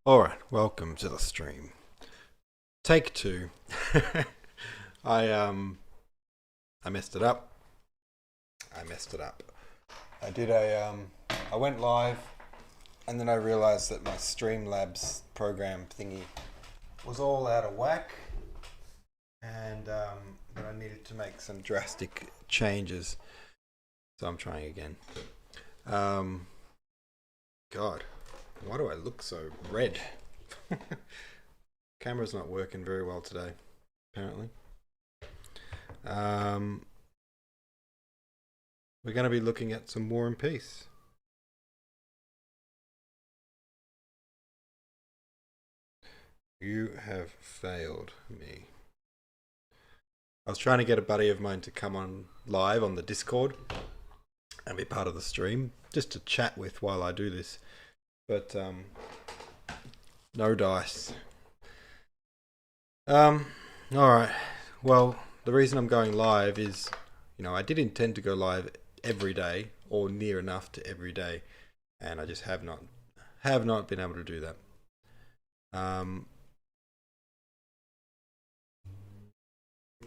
Alright, welcome to the stream. Take two. I messed it up. I did I went live and then I realized that my Streamlabs program thingy was all out of whack and that I needed to make some drastic changes. So I'm trying again. God, why do I look so red? Camera's not working very well today, apparently. We're going to be looking at some War and Peace. You have failed me. I was trying to get a buddy of mine to come on live on the Discord and be part of the stream, just to chat with while I do this. But no dice. Alright. Well, the reason I'm going live is, I did intend to go live every day, or near enough to every day, and I just have not been able to do that.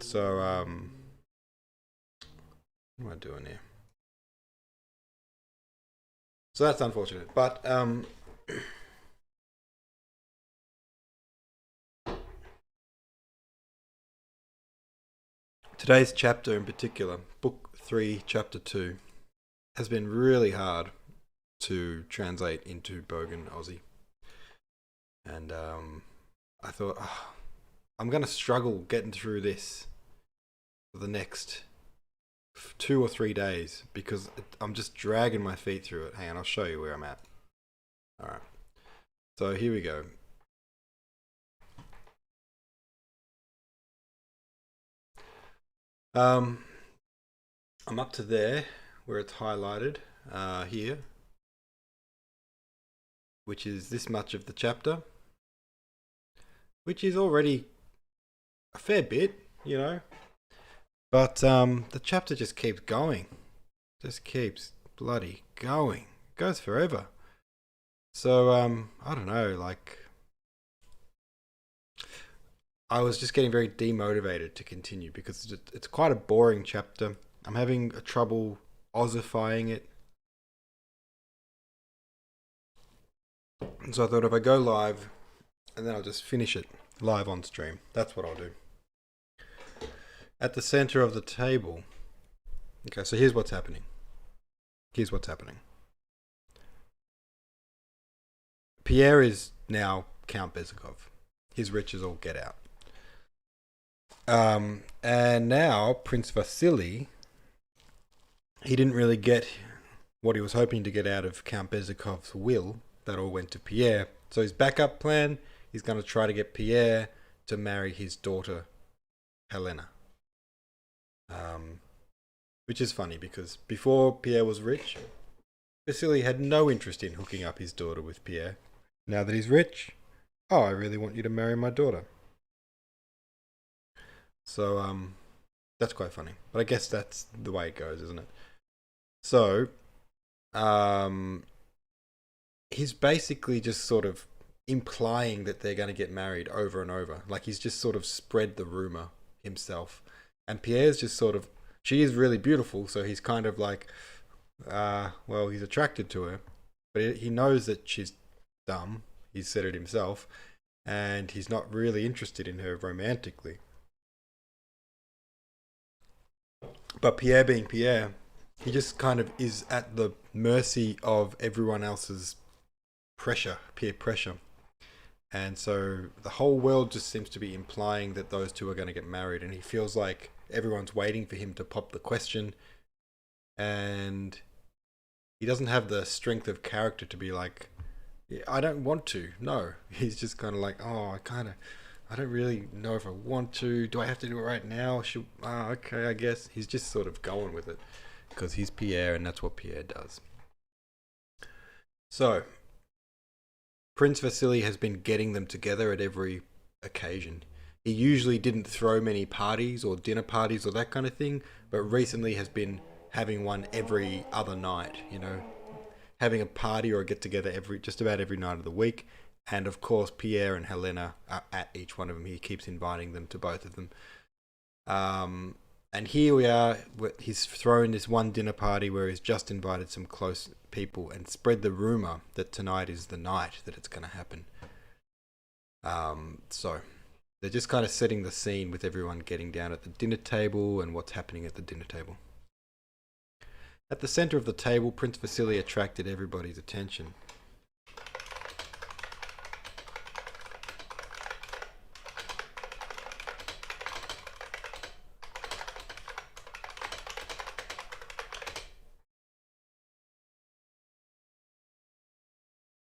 So what am I doing here? So that's unfortunate, but today's chapter in particular, Book 3, Chapter 2, has been really hard to translate into Bogan Aussie. And I thought, I'm going to struggle getting through this for the next 2 or 3 days because I'm just dragging my feet through it. Hang on, I'll show you where I'm at. Alright, so here we go. I'm up to there where it's highlighted here, which is this much of the chapter, which is already a fair bit, but the chapter just keeps going, just keeps bloody going, it goes forever. So I don't know, I was just getting very demotivated to continue because it's quite a boring chapter. I'm having a trouble Aussifying it. So I thought if I go live and then I'll just finish it live on stream. That's what I'll do. At the center of the table. Okay, so here's what's happening. Pierre is now Count Bezikov. His riches all get out. And now Prince Vasily, he didn't really get what he was hoping to get out of Count Bezikov's will. That all went to Pierre. So his backup plan, he's going to try to get Pierre to marry his daughter, Helena. Which is funny because before Pierre was rich, Vasily had no interest in hooking up his daughter with Pierre. Now that he's rich, I really want you to marry my daughter. So, that's quite funny. But I guess that's the way it goes, isn't it? So, he's basically just sort of implying that they're going to get married over and over. Like he's just sort of spread the rumor himself. And Pierre's just sort of, she is really beautiful, so he's kind of like, well, he's attracted to her. But he knows that she's dumb. He's said it himself. And he's not really interested in her romantically. But Pierre being Pierre, he just kind of is at the mercy of everyone else's pressure, peer pressure. And so the whole world just seems to be implying that those two are going to get married. And he feels like everyone's waiting for him to pop the question. And he doesn't have the strength of character to be like, yeah, I don't want to. No, he's just kind of like, I don't really know if I want to. Do I have to do it right now? Okay, I guess. He's just sort of going with it because he's Pierre and that's what Pierre does. So, Prince Vasily has been getting them together at every occasion. He usually didn't throw many parties or dinner parties or that kind of thing, but recently has been having one every other night, having a party or a get together just about every night of the week. And of course, Pierre and Helena are at each one of them. He keeps inviting them to both of them. And here we are. He's thrown this one dinner party where he's just invited some close people and spread the rumor that tonight is the night that it's going to happen. So they're just kind of setting the scene with everyone getting down at the dinner table and what's happening at the dinner table. At the center of the table, Prince Vasily attracted everybody's attention.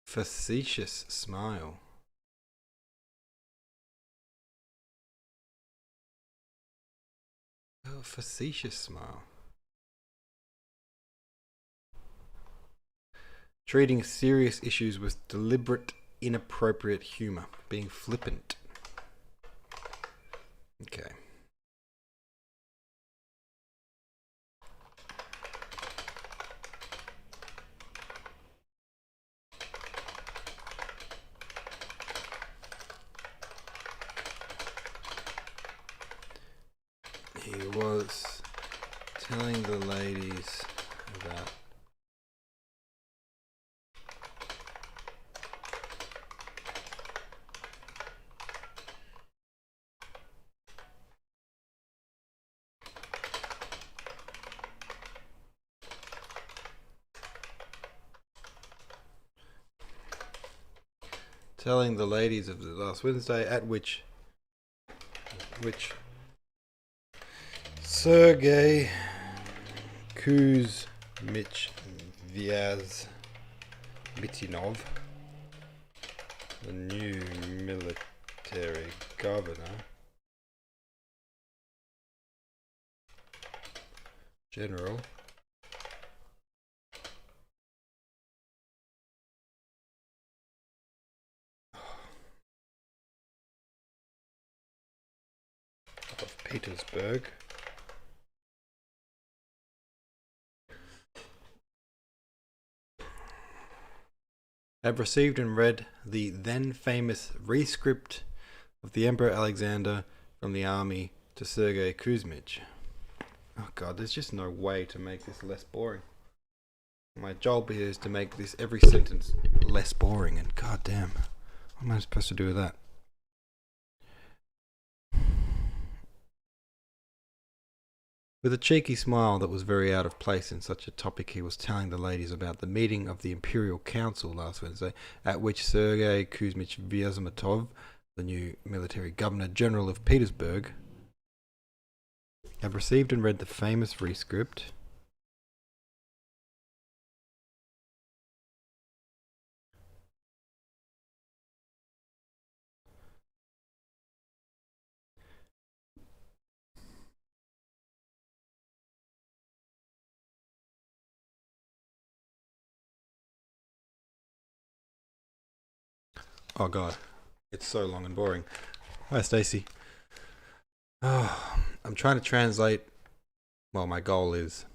Facetious smile. Oh, facetious smile. Treating serious issues with deliberate, inappropriate humor. Being flippant. Okay. He was telling the ladies about of the last Wednesday at which Sergei Kuzmich Mitinov, the new military governor general of Petersburg, have received and read the then famous rescript of the Emperor Alexander from the army to Sergei Kuzmich. Oh god, there's just no way to make this less boring. My job here is to make this every sentence less boring, and god damn, what am I supposed to do with that? With a cheeky smile that was very out of place in such a topic, he was telling the ladies about the meeting of the Imperial Council last Wednesday, at which Sergei Kuzmich Vyazmatov, the new military governor general of Petersburg, have received and read the famous rescript Oh god, it's so long and boring. Hi Stacy. Oh, I'm trying to translate. Well, my goal is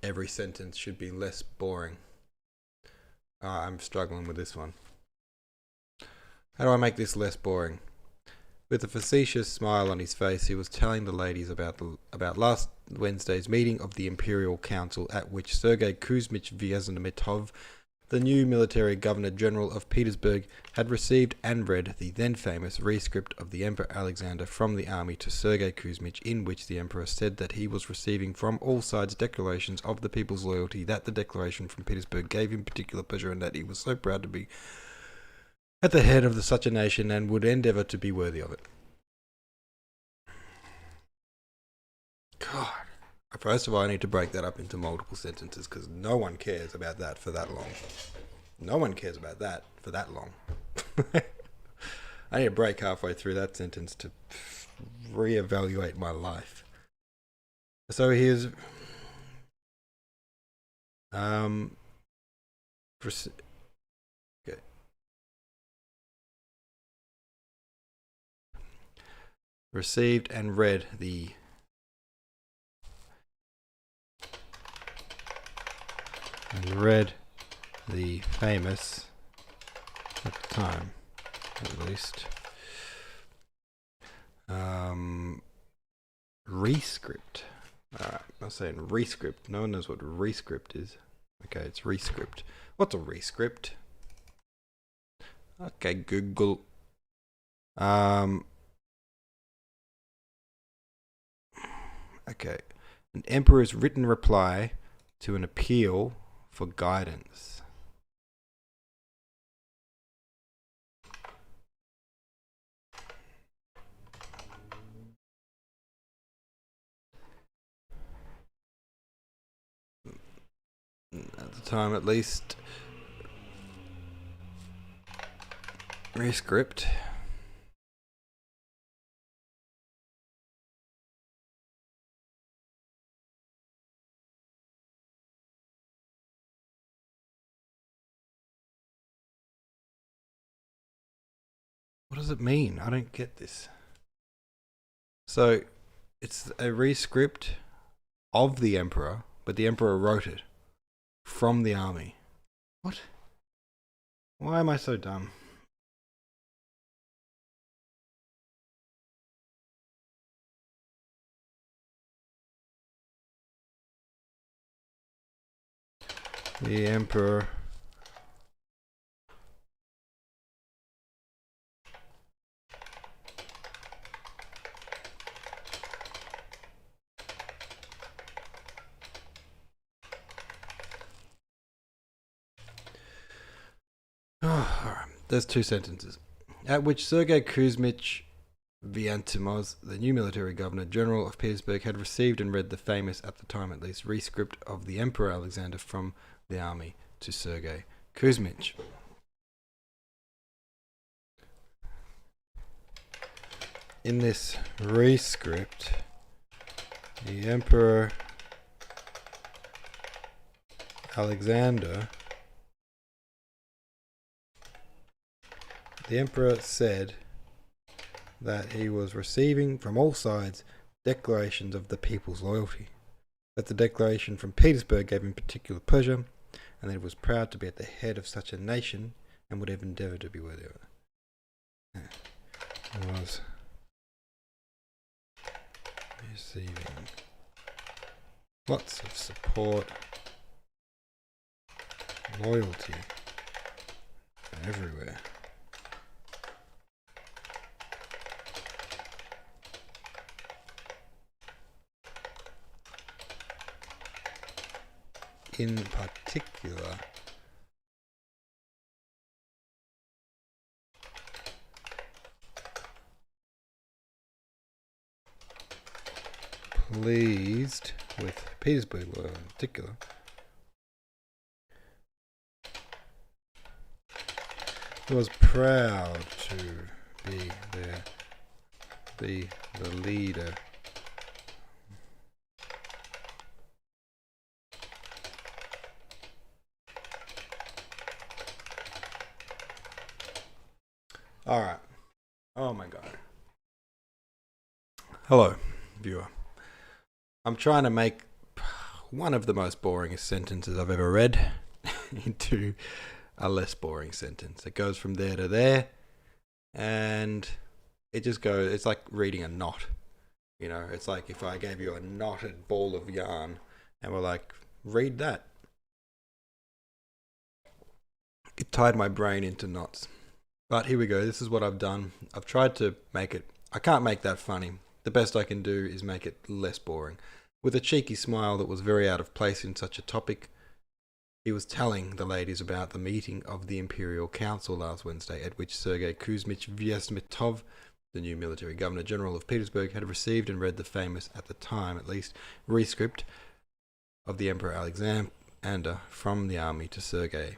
every sentence should be less boring. I'm struggling with this one. How do I make this less boring? With a facetious smile on his face, he was telling the ladies about last Wednesday's meeting of the Imperial Council, at which Sergei Kuzmich Vyazmatov, the new military governor general of Petersburg, had received and read the then famous rescript of the Emperor Alexander from the army to Sergei Kuzmich, in which the emperor said that he was receiving from all sides declarations of the people's loyalty, that the declaration from Petersburg gave him particular pleasure, and that he was so proud to be at the head of such a nation and would endeavour to be worthy of it. God. First of all, I need to break that up into multiple sentences because no one cares about that for that long. No one cares about that for that long. I need to break halfway through that sentence to reevaluate my life. So here's okay. Received and read the famous at the time at least. Rescript. Alright, I'm saying rescript. No one knows what rescript is. Okay, it's rescript. What's a rescript? Okay, Google. Okay. An emperor's written reply to an appeal for guidance. At the time, at least. Rescript. What does it mean? I don't get this. So, it's a rescript of the emperor, but the emperor wrote it from the army. What? Why am I so dumb? The emperor There's two sentences. At which Sergei Kuzmich Viantimos, the new military governor general of Petersburg, had received and read the famous, at the time at least, rescript of the Emperor Alexander from the army to Sergei Kuzmich. In this rescript, the Emperor Alexander, the Emperor said that he was receiving from all sides declarations of the people's loyalty, that the declaration from Petersburg gave him particular pleasure, and that he was proud to be at the head of such a nation and would endeavour to be worthy of it. He was receiving lots of support, loyalty everywhere. In particular, pleased with Petersburg in particular, he was proud to be there, be the leader Alright. Oh my god. Hello, viewer. I'm trying to make one of the most boring sentences I've ever read into a less boring sentence. It goes from there to there, and it just goes, it's like reading a knot. You know, it's like if I gave you a knotted ball of yarn and we're like, read that. It tied my brain into knots. But here we go. This is what I've done. I've tried to make it... I can't make that funny. The best I can do is make it less boring. With a cheeky smile that was very out of place in such a topic, he was telling the ladies about the meeting of the Imperial Council last Wednesday, at which Sergei Kuzmich Vyazmitov, the new military governor general of Petersburg, had received and read the famous, at the time at least, rescript of the Emperor Alexander from the army to Sergei.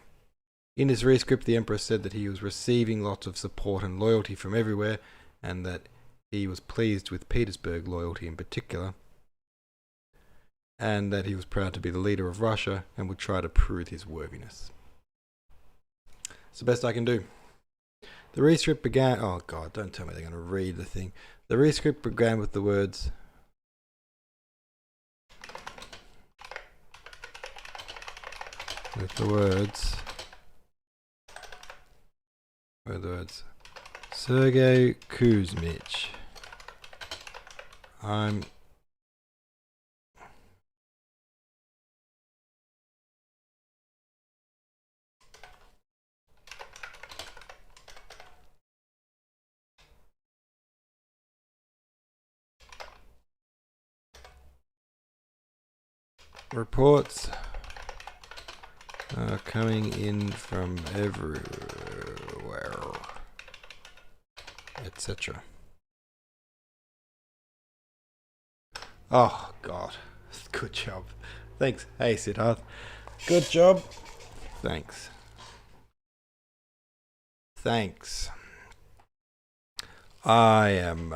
In his rescript, the Emperor said that he was receiving lots of support and loyalty from everywhere, and that he was pleased with Petersburg loyalty in particular, and that he was proud to be the leader of Russia and would try to prove his worthiness. It's the best I can do. The rescript began... Oh god, don't tell me they're going to read the thing. The rescript began with the words... With the words... Sergei Kuzmich. I'm reports are coming in from everywhere, etc. Oh God, good job. Thanks. Hey Siddharth, good job. Thanks. I am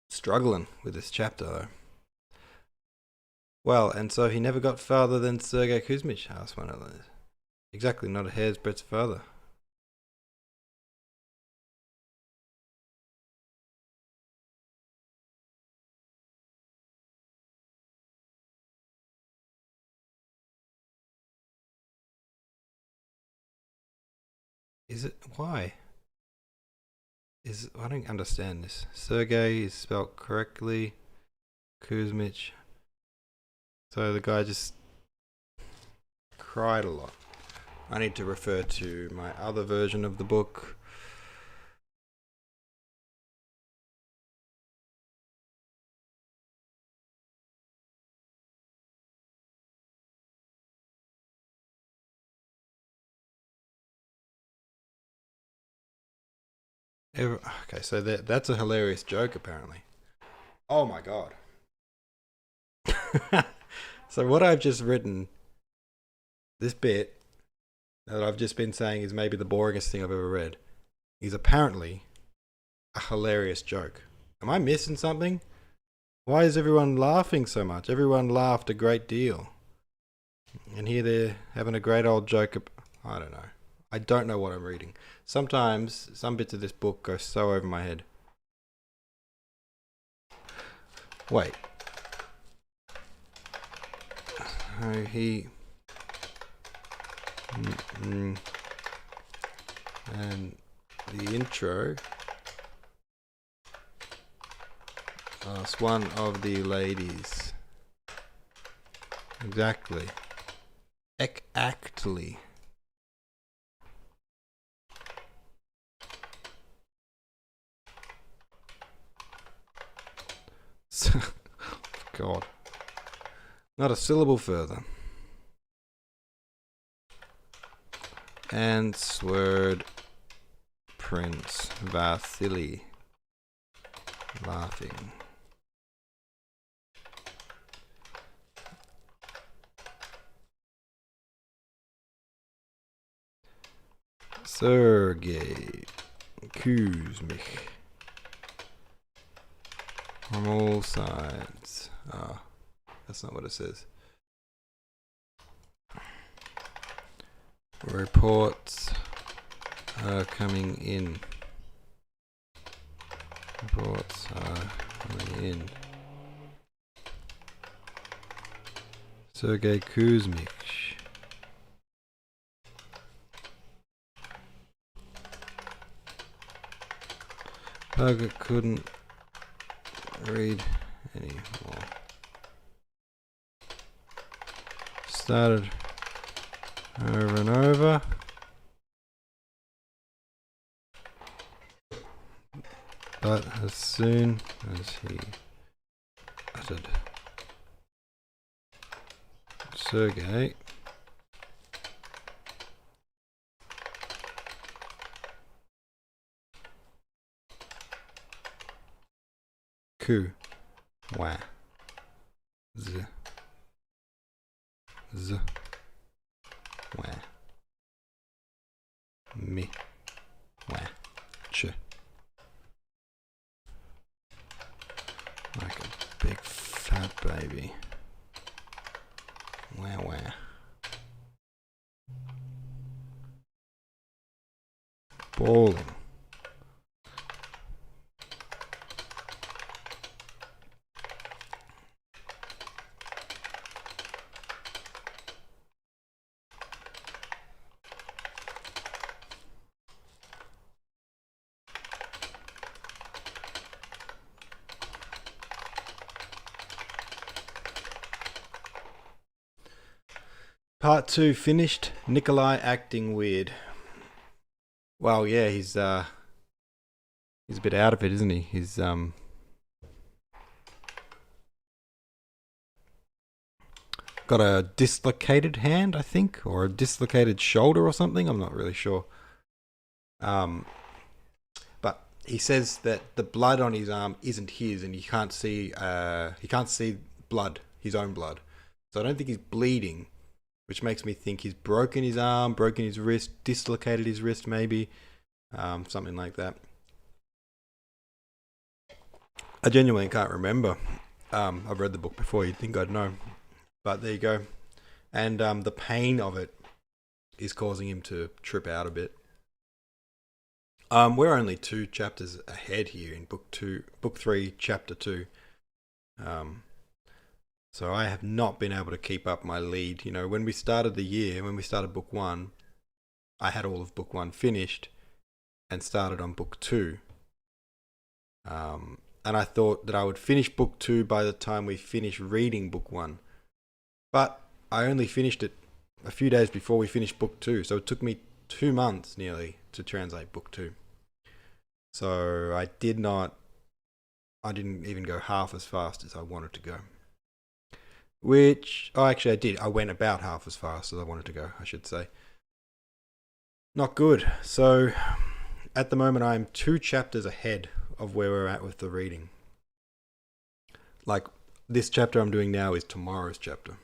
struggling with this chapter though. Well, and so he never got farther than Sergei Kuzmich asked one of those. Exactly, not a hair's breadth farther. Is it? Why? I don't understand this. Sergei is spelled correctly. Kuzmich. So the guy just cried a lot. I need to refer to my other version of the book. Okay, so that's a hilarious joke apparently. Oh my God. So what I've just written, this bit that I've just been saying is maybe the boringest thing I've ever read, is apparently a hilarious joke. Am I missing something? Why is everyone laughing so much? Everyone laughed a great deal. And here they're having a great old joke. I don't know. I don't know what I'm reading. Sometimes some bits of this book go so over my head. Wait. And the intro asks one of the ladies. Exactly. Actly. God. Not a syllable further. And sword Prince Vasily laughing. Sergei Kuzmich from all sides. Ah, that's not what it says. Reports are coming in. Reports are coming in. Sergei Kuzmich. Parker couldn't read anymore. Started over and over. But as soon as he uttered Sergei, Ku, Wa, Z, Z, Wa, Mi, Wa, Ch. Like a big fat baby. Wow, wow. Bawling. Part 2 finished. Nikolai acting weird. Well, yeah, he's a bit out of it, isn't he? He's got a dislocated hand, I think, or a dislocated shoulder or something. I'm not really sure. But he says that the blood on his arm isn't his, and he can't see blood, his own blood. So I don't think he's bleeding, which makes me think he's broken his arm, broken his wrist, dislocated his wrist, maybe, something like that. I genuinely can't remember. I've read the book before. You'd think I'd know, but there you go. And the pain of it is causing him to trip out a bit. We're only 2 chapters ahead here in book 3, chapter 2. So I have not been able to keep up my lead. You know, when we started the year, when we started book 1, I had all of book 1 finished and started on book 2. And I thought that I would finish book 2 by the time we finished reading book 1. But I only finished it a few days before we finished book 2. So it took me 2 months nearly to translate book 2. So I didn't even go half as fast as I wanted to go. Actually I did. I went about half as fast as I wanted to go, I should say. Not good. So at the moment I'm 2 chapters ahead of where we're at with the reading. Like this chapter I'm doing now is tomorrow's chapter.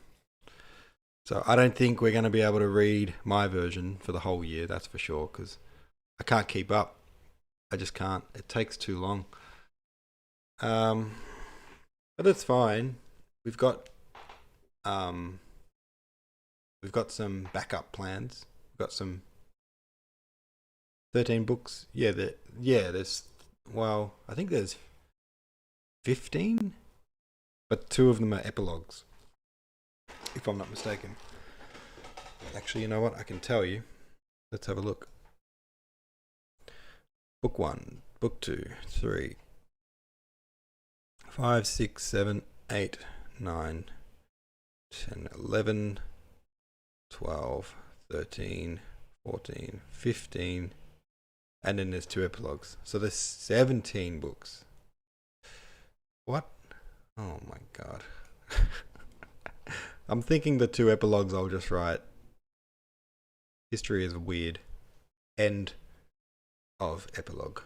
So I don't think we're going to be able to read my version for the whole year, that's for sure, because I can't keep up. I just can't. It takes too long. But it's fine. We've got some backup plans. We've got some 13 books. There's I think there's 15, but 2 of them are epilogues, if I'm not mistaken. Actually, you know what? I can tell you. Let's have a look. Book 1, book 2, 3, 5, 6, 7, 8, 9, 10, 11, 12, 13, 14, 15, and then there's 2 epilogues. So there's 17 books. What? Oh my god. I'm thinking the 2 epilogues I'll just write. History is weird. End of epilogue.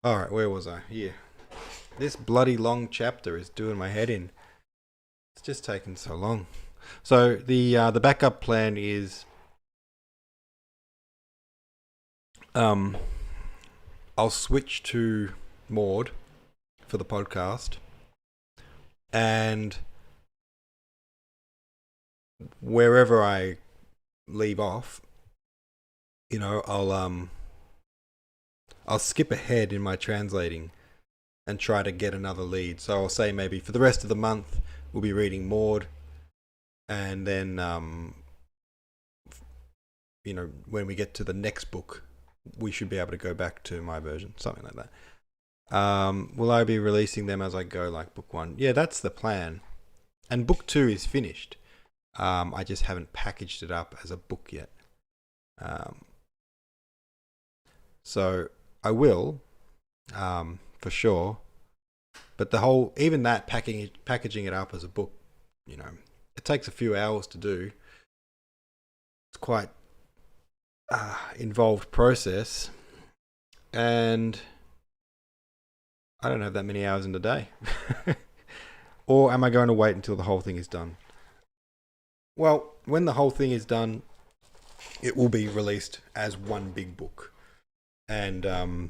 Alright, where was I? Here. This bloody long chapter is doing my head in. It's just taking so long. So the backup plan is I'll switch to Maud for the podcast, and wherever I leave off, you know, I'll skip ahead in my translating and try to get another lead. So I'll say maybe for the rest of the month we'll be reading Maud, and then you know, when we get to the next book we should be able to go back to my version, something like that. Will I be releasing them as I go, like book 1? Yeah, that's the plan. And book 2 is finished. I just haven't packaged it up as a book yet. So I will, for sure. But even that packaging it up as a book, you know, it takes a few hours to do. It's quite involved process, and I don't have that many hours in the day. Or am I going to wait until the whole thing is done? Well, when the whole thing is done, it will be released as one big book. And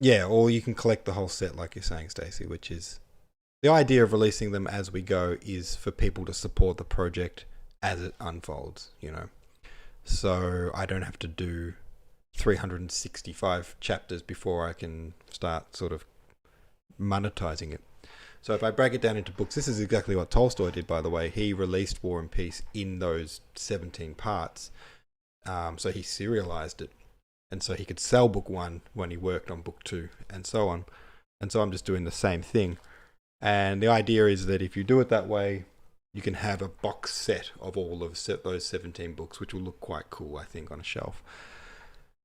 yeah, or you can collect the whole set like you're saying, Stacey, which is the idea of releasing them as we go is for people to support the project as it unfolds, you know. So I don't have to do 365 chapters before I can start sort of monetizing it. So if I break it down into books, this is exactly what Tolstoy did, by the way. He released War and Peace in those 17 parts. So he serialized it, and so he could sell book 1 when he worked on book 2, and so on. And so I'm just doing the same thing. And the idea is that if you do it that way, you can have a box set of all of those 17 books, which will look quite cool, I think, on a shelf.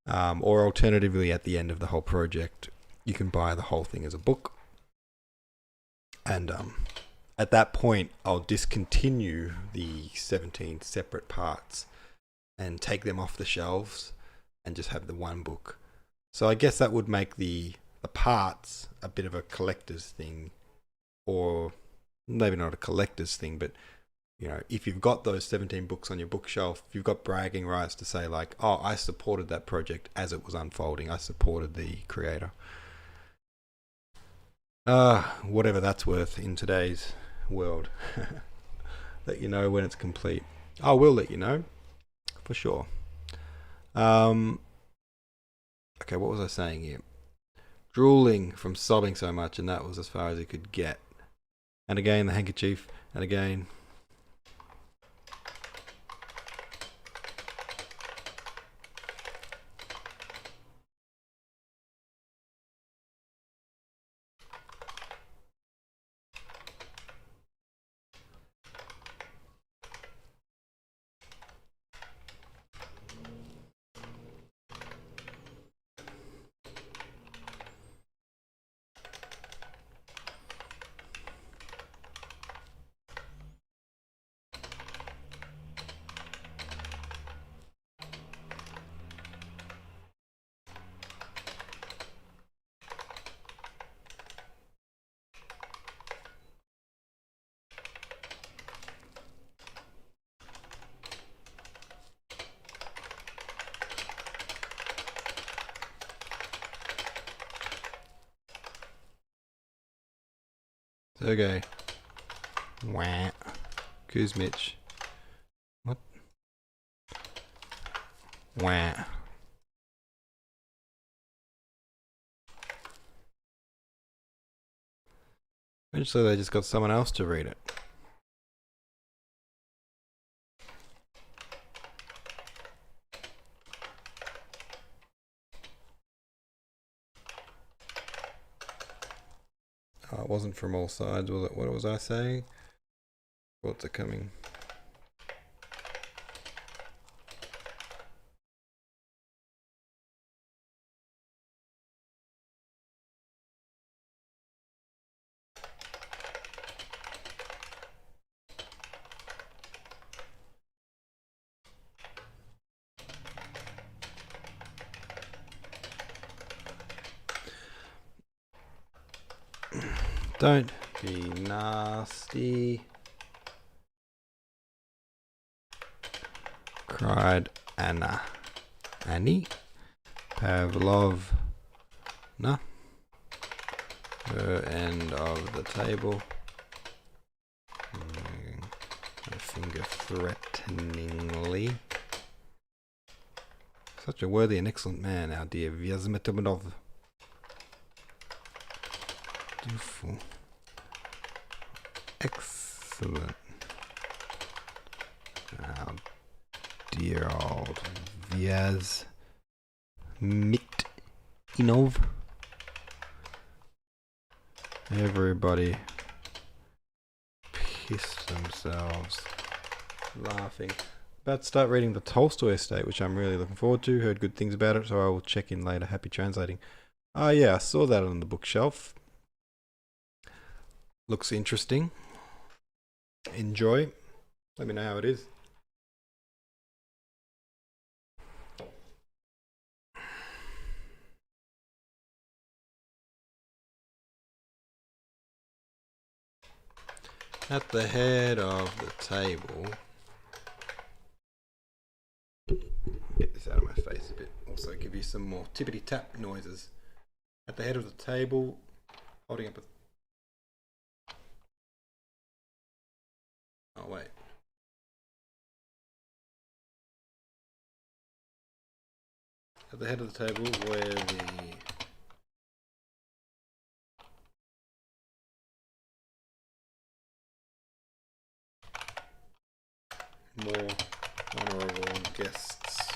Or alternatively, at the end of the whole project, you can buy the whole thing as a book. And at that point, I'll discontinue the 17 separate parts and take them off the shelves and just have the one book. So I guess that would make the parts a bit of a collector's thing, or maybe not a collector's thing, but you know, if you've got those 17 books on your bookshelf, you've got bragging rights to say like, oh, I supported that project as it was unfolding. I supported the creator. Whatever that's worth in today's world. Let you know when it's complete. I will let you know, for sure. Okay, what was I saying here? Drooling from sobbing so much, and that was as far as he could get. And again, the handkerchief, and again. Sergey. Wah. Kuzmich. What? Wah. Eventually they just got someone else to read it. Oh, it wasn't from all sides, was it? What was I saying? Thoughts are coming. Don't be nasty, cried Anna. Annie? Pavlovna. Her end of the table. Her finger threateningly. Such a worthy and excellent man, our dear Vyazmetomnov. Beautiful. Excellent. Our dear old Vyazmitnov. Everybody pissed themselves laughing. About to start reading the Tolstoy estate, which I'm really looking forward to. Heard good things about it, so I will check in later. Happy translating. Oh yeah, I saw that on the bookshelf. Looks interesting. Enjoy. Let me know how it is. At the head of the table. Get this out of my face a bit. Also give you some more tippity-tap noises. At the head of the table, holding up a... Oh wait. At the head of the table where the more honourable guests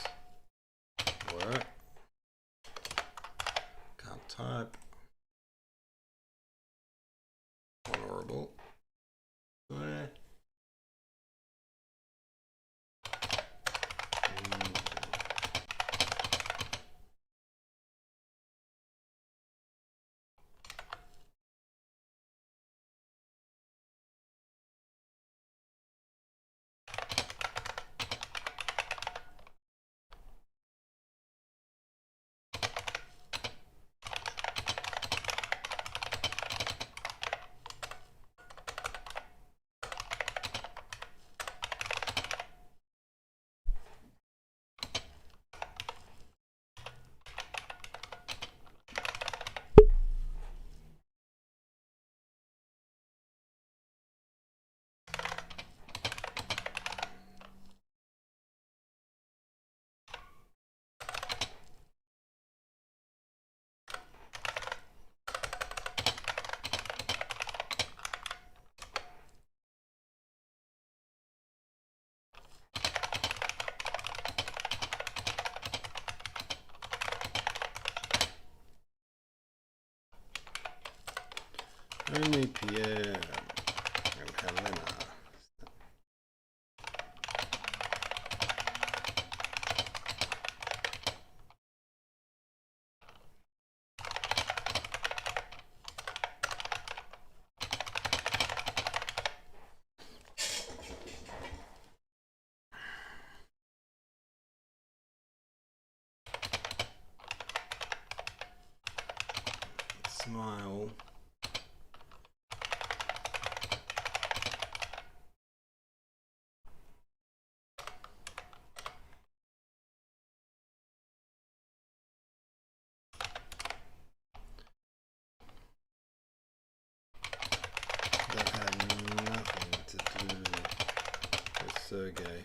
Sergei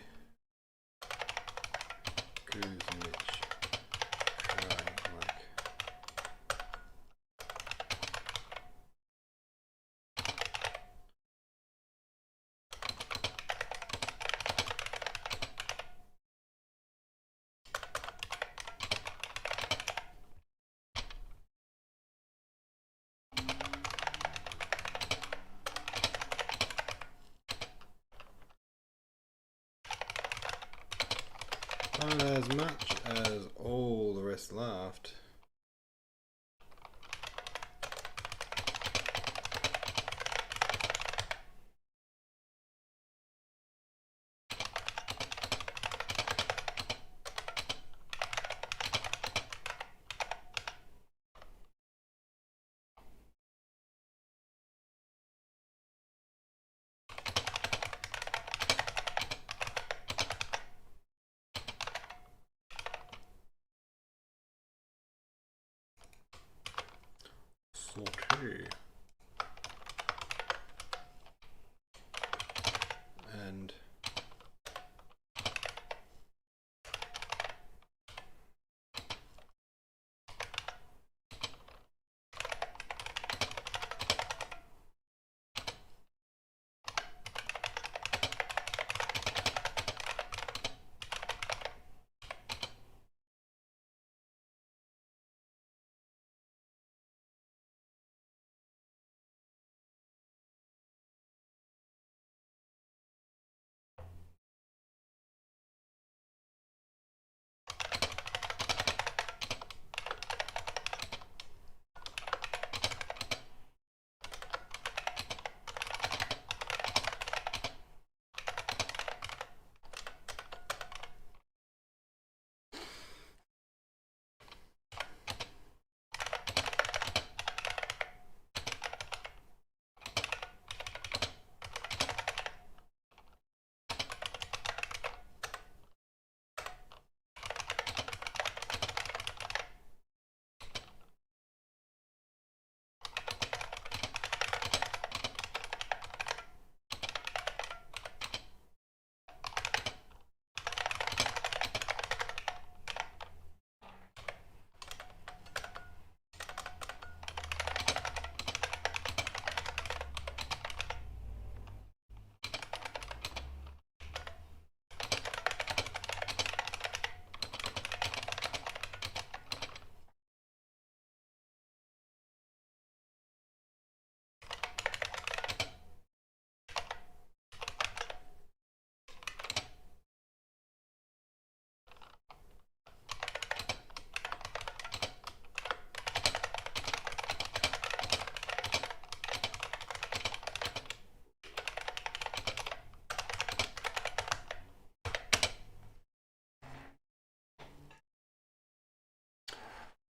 Kuzmich crying like. But as much as all the rest laughed, sauté. And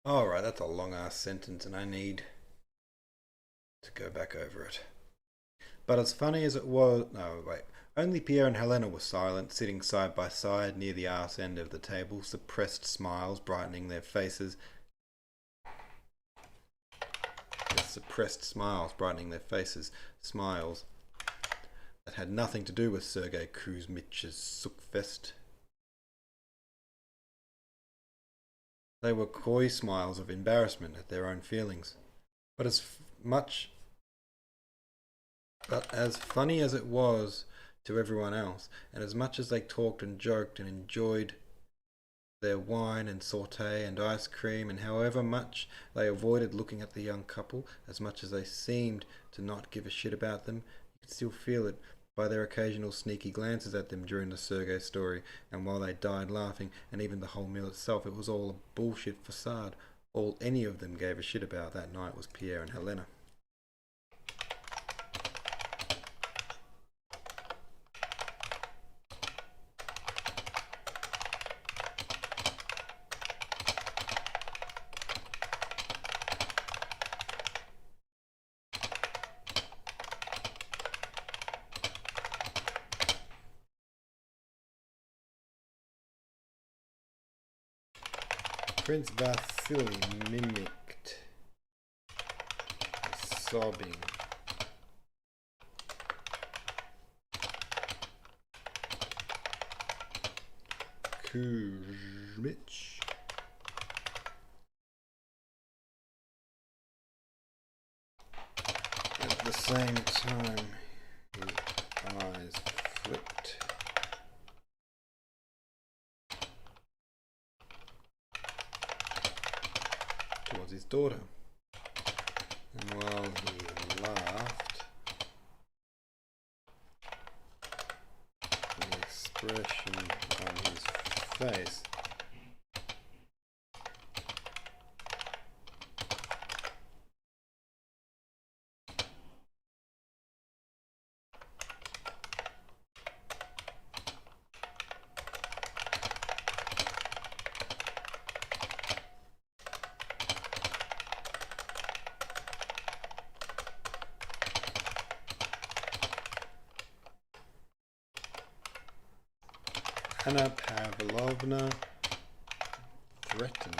alright, that's a long ass sentence and I need to go back over it. But as funny as it was, no, wait. Only Pierre and Helena were silent, sitting side by side near the arse end of the table, suppressed smiles brightening their faces. Suppressed smiles brightening their faces, smiles that had nothing to do with Sergei Kuzmich's Sukfest. They were coy smiles of embarrassment at their own feelings. But as funny as it was to everyone else, and as much as they talked and joked and enjoyed their wine and sauté and ice cream, and however much they avoided looking at the young couple, as much as they seemed to not give a shit about them, you could still feel it by their occasional sneaky glances at them during the Sergei story, and while they died laughing, and even the whole meal itself, it was all a bullshit facade. All any of them gave a shit about that night was Pierre and Helena. Prince Vasily mimicked sobbing. . too rich. At the same time, his eyes flipped towards his daughter. And while he laughed, the expression on his face Anna Pavlovna threatened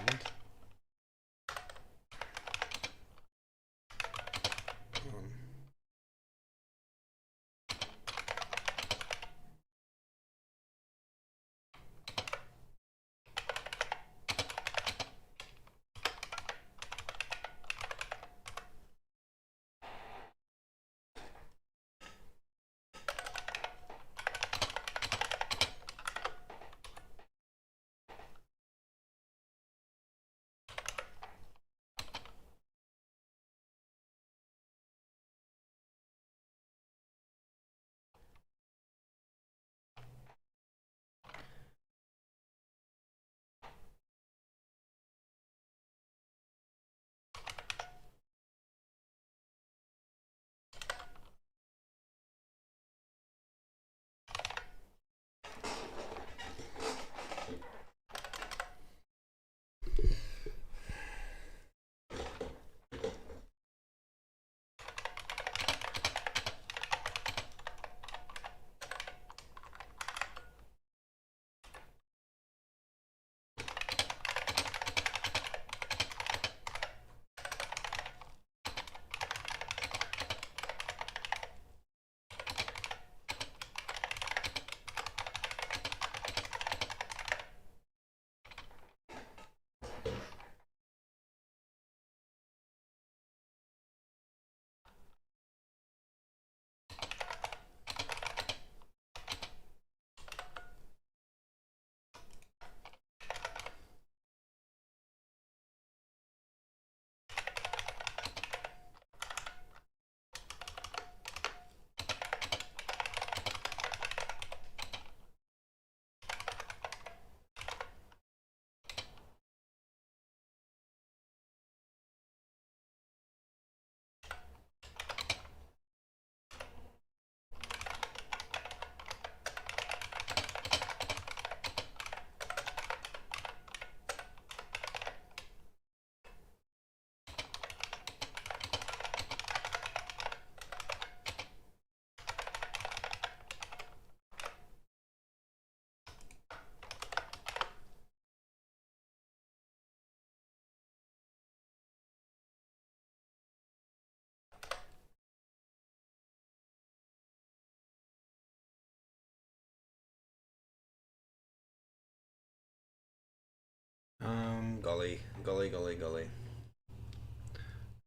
golly.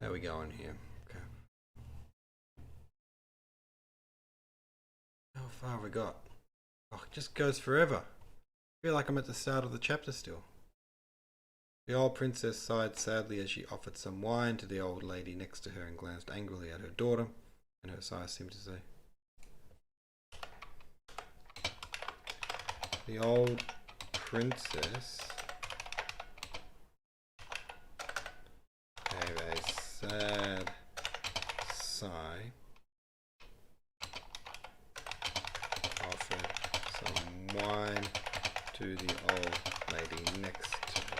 How we going here? Okay. How far have we got? Oh, it just goes forever. I feel like I'm at the start of the chapter still. The old princess sighed sadly as she offered some wine to the old lady next to her and glanced angrily at her daughter, and her sigh seemed to say, the old princess gave a sad sigh, offered some wine to the old lady next to her.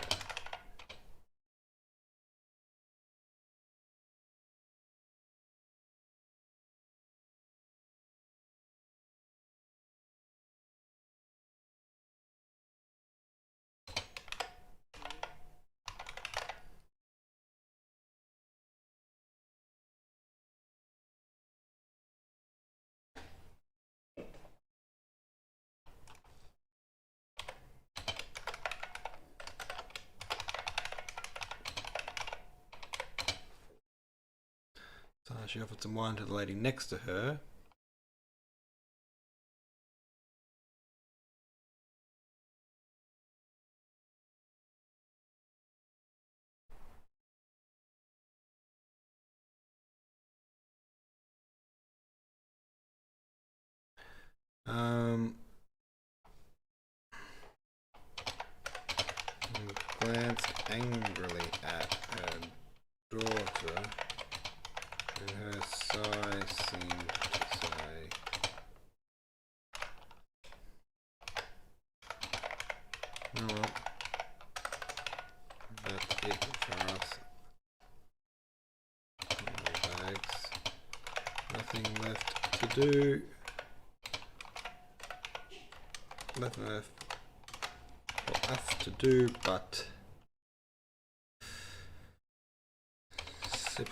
She offered some wine to the lady next to her. Glanced angrily at her daughter, and her sigh seemed to say, "Oh well, that's it for us. Bags. Nothing left to do. Nothing left for us to do but sip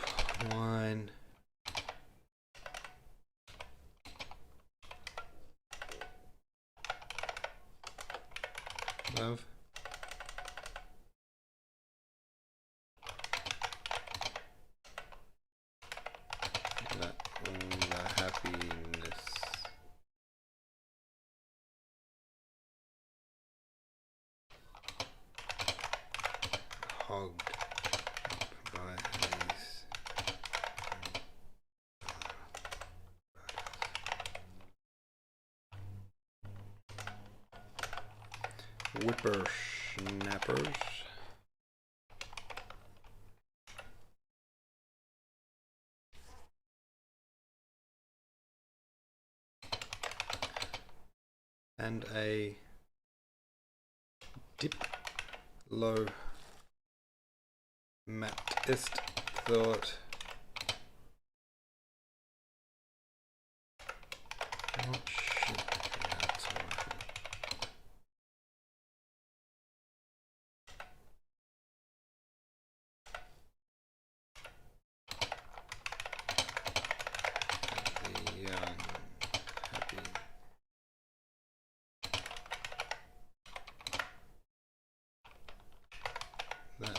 wine." Love. Let all the happiness hogged by these whippersnappers. And a diplomatist thought, "Oh shit, that's awful." The young, happy that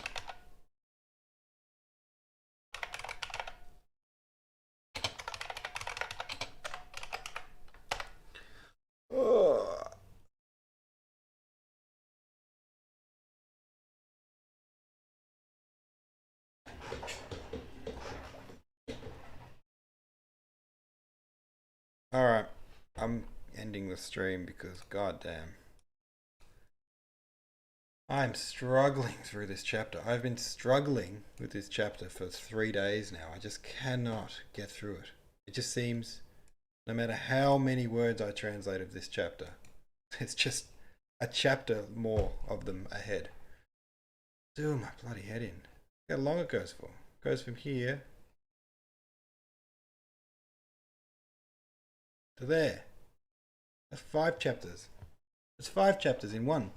Alright, I'm ending the stream because goddamn, I'm struggling through this chapter. I've been struggling with this chapter for 3 days now. I just cannot get through it. It just seems, no matter how many words I translate of this chapter, it's just a chapter more of them ahead. Do my bloody head in. Look how long it goes for. It goes from here to there. That's 5 chapters. It's 5 chapters in one.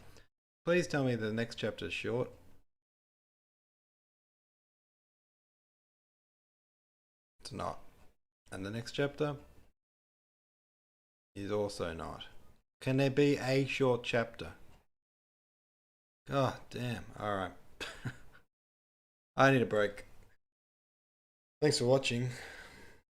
Please tell me the next chapter is short. It's not. And the next chapter is also not. Can there be a short chapter? God damn. Alright. I need a break. Thanks for watching.